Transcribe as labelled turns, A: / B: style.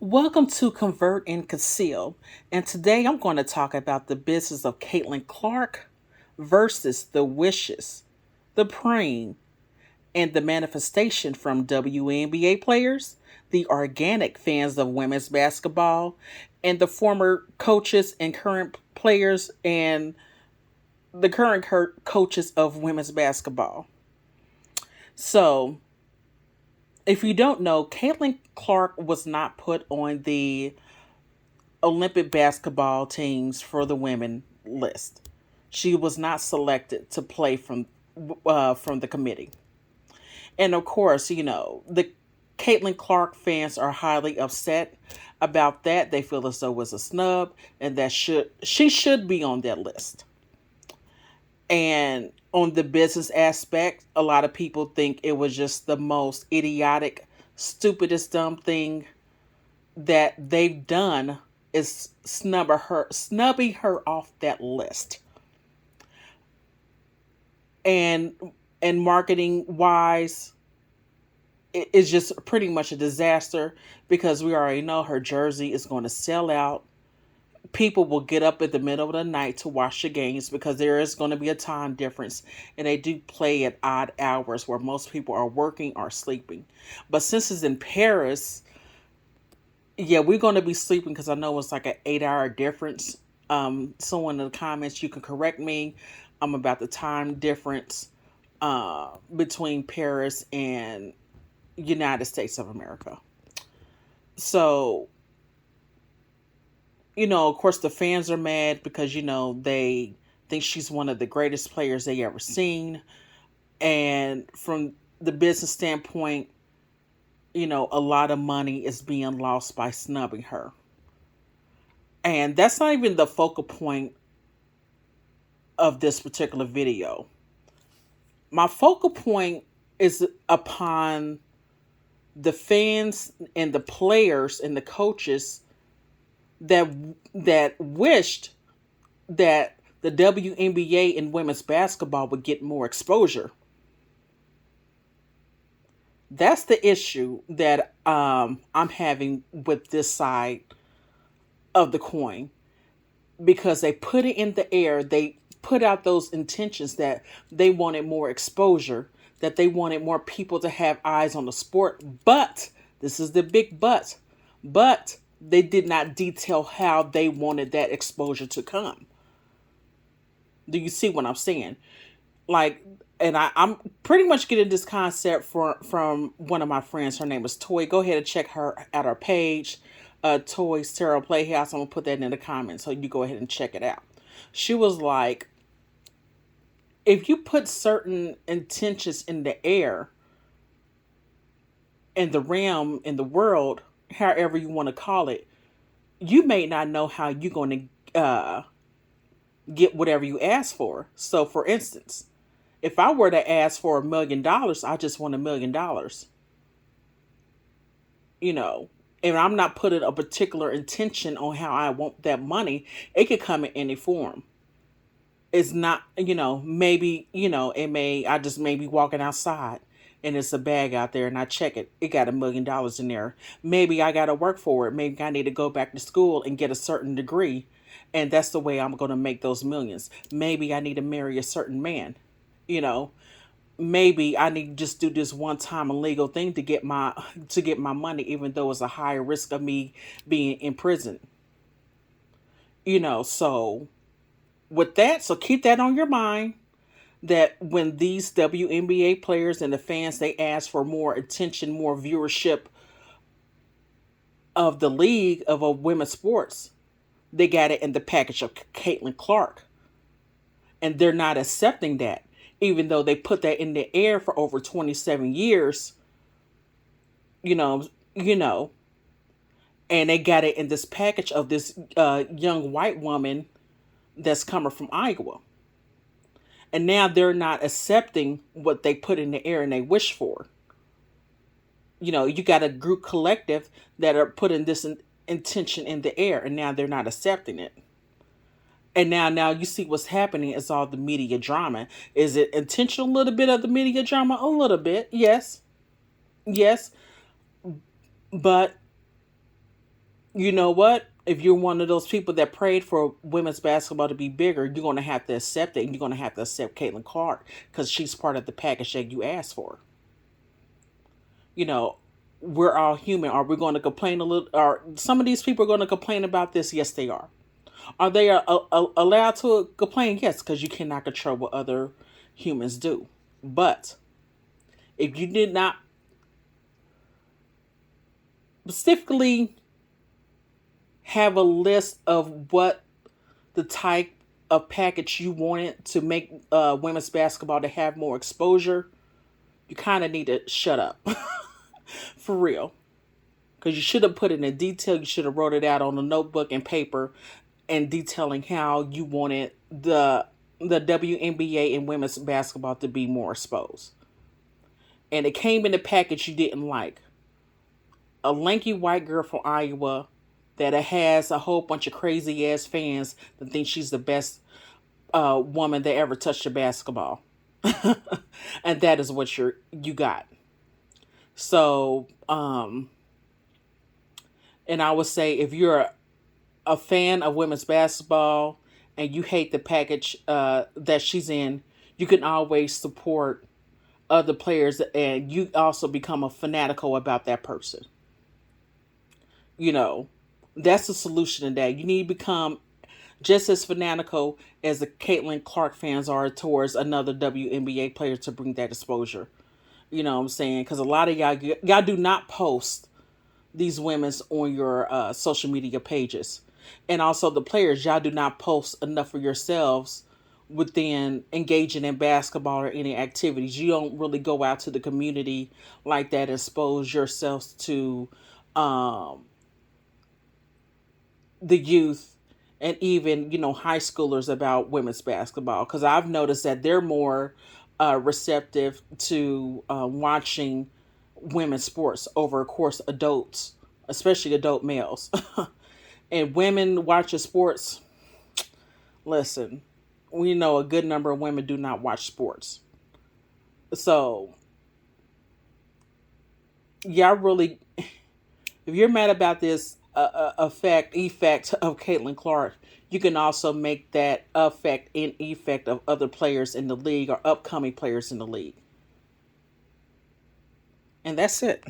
A: Welcome to Convert and Conceal. And today I'm going to talk about the business of Caitlin Clark versus the wishes, the praying, and the manifestation from WNBA players, the organic fans of women's basketball, and the former coaches and current players and the current coaches of women's basketball. So, if you don't know, Caitlin Clark was not put on the Olympic basketball teams for the women list. She was not selected to play from the committee, and of course, the Caitlin Clark fans are highly upset about that. They feel as though it was a snub, and that she should be on that list. And on the business aspect, a lot of people think it was just the most idiotic, stupidest, dumb thing that they've done is snubbing her off that list. And marketing wise, it's just pretty much a disaster because we already know her jersey is going to sell out. People will get up in the middle of the night to watch the games because there is going to be a time difference, and they do play at odd hours where most people are working or sleeping. But since it's in Paris, yeah, we're going to be sleeping because I know it's like an 8 hour difference. Someone in the comments, you can correct me. About the time difference between Paris and United States of America. So, of course, the fans are mad because, they think she's one of the greatest players they ever seen. And from the business standpoint, a lot of money is being lost by snubbing her. And that's not even the focal point of this particular video. My focal point is upon the fans and the players and the coaches that wished that the WNBA and women's basketball would get more exposure. That's the issue that I'm having with this side of the coin, because they put it in the air. They put out those intentions that they wanted more exposure, that they wanted more people to have eyes on the sport. But this is the big but they did not detail how they wanted that exposure to come. Do you see what I'm saying? Like, and I'm pretty much getting this concept from one of my friends. Her name is Toy. Go ahead and check her at our page, Toy's Tarot Playhouse. I'm gonna put that in the comments so you go ahead and check it out. She was like, if you put certain intentions in the air, in the realm, in the world, however you want to call it, you may not know how you're going to get whatever you ask for. So, for instance, if I were to ask for $1 million, I just want $1 million. And I'm not putting a particular intention on how I want that money. It could come in any form. It's not, maybe, I just may be walking outside and it's a bag out there and I check it. It got $1 million in there. Maybe I got to work for it. Maybe I need to go back to school and get a certain degree. And that's the way I'm going to make those millions. Maybe I need to marry a certain man. You know, maybe I need to just do this one time illegal thing to get my money, even though it's a higher risk of me being in prison. So with that, so keep that on your mind, that when these WNBA players and the fans, they ask for more attention, more viewership of the league of a women's sports, they got it in the package of Caitlin Clark. And they're not accepting that, even though they put that in the air for over 27 years, you know, you know, and they got it in this package of this young white woman that's coming from Iowa. And now they're not accepting what they put in the air and they wish for. You got a group collective that are putting this intention in the air, and now they're not accepting it. And now you see what's happening is all the media drama. Is it intentional? A little bit of the media drama? A little bit, yes. Yes. But You know what? If you're one of those people that prayed for women's basketball to be bigger, you're going to have to accept it, and you're going to have to accept Caitlin Clark because she's part of the package that you asked for. You know, we're all human. Are we going to complain a little? Are some of these people going to complain about this? Yes, they are. Are they allowed to complain? Yes, because you cannot control what other humans do. But if you did not specifically have a list of what the type of package you wanted to make women's basketball to have more exposure, you kind of need to shut up. For real. Because you should have put it in detail. You should have wrote it out on a notebook and paper and detailing how you wanted the WNBA and women's basketball to be more exposed. And it came in a package you didn't like. A lanky white girl from Iowa that has a whole bunch of crazy ass fans that think she's the best woman that ever touched a basketball. And that is what you got. So, and I would say if you're a fan of women's basketball and you hate the package that she's in, you can always support other players and you also become a fanatical about that person. You know, that's the solution to that. You need to become just as fanatical as the Caitlin Clark fans are towards another WNBA player to bring that exposure. You know what I'm saying? Because a lot of y'all do not post these women's on your social media pages. And also the players, y'all do not post enough for yourselves within engaging in basketball or any activities. You don't really go out to the community like that, expose yourselves to um, the youth and even, high schoolers about women's basketball. Because I've noticed that they're more receptive to watching women's sports over, of course, adults, especially adult males. And women watching sports, listen, we know a good number of women do not watch sports. So, y'all really, if you're mad about this effect of Caitlin Clark, you can also make that effect and effect of other players in the league or upcoming players in the league. And that's it.